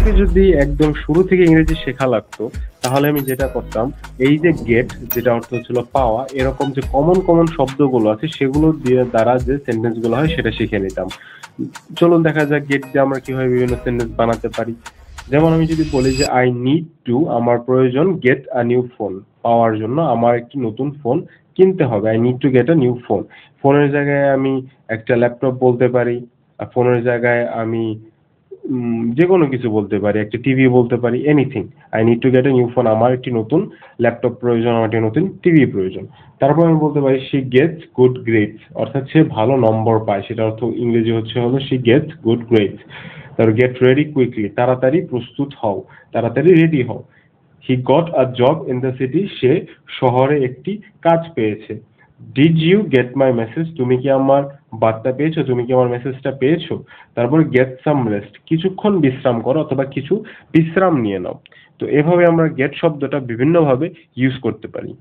আমাকে যদি একদম শুরু থেকে ইংরেজি শেখা লাগতো, তাহলে আমি যেটা করতাম, এই যে গেট, যেটা অর্থ হচ্ছিল পাওয়া, এরকম যে কমন কমন শব্দগুলো আছে সেগুলো দিয়ে দ্বারা যে সেন্টেন্স গুলো হয় সেটা শিখে নিতাম। চলুন দেখা যাক গেট দিয়ে আমরা কিভাবে বিভিন্ন সেন্টেন্স বানাতে পারি। যেমন আমি যদি বলি যে আই নিড টু, আমার প্রয়োজন গেট আ নিউ ফোন, পাওয়ার জন্য আমার একটি নতুন ফোন কিনতে হবে। I need to get a new phone. ফোনের জায়গায় আমি একটা ল্যাপটপ বলতে পারি, আর ফোনের জায়গায় আমি যে কোনো কিছু বলতে পারি, একটা টিভি বলতে পারি, anything. I need to get a new phone, আমার একটি নতুন ল্যাপটপ প্রয়োজন, আমার একটি নতুন টিভি প্রয়োজন। তারপর আমি বলতে পারি শি গেটস গুড গ্রেডস, অর্থাৎ সে ভালো নম্বর পায়, সেটা অর্থ ইংরেজি হলো শি গেটস গুড গ্রেডস। তারপর গেট রেডি কুইকলি, তাড়াতাড়ি প্রস্তুত হও, তাড়াতাড়ি রেডি হও। He got a job in the city, সে শহরে একটি কাজ পেয়েছে। Did you get my message, তুমি কি আমার বার্তা পেয়েছো, তুমি কি আমার মেসেজটা পেয়েছো? তারপর গেট সাম রেস্ট, কিছুক্ষণ বিশ্রাম করো অথবা কিছু বিশ্রাম নিয়ে নাও। তো এভাবে আমরা গেট শব্দটা বিভিন্নভাবে ইউজ করতে পারি।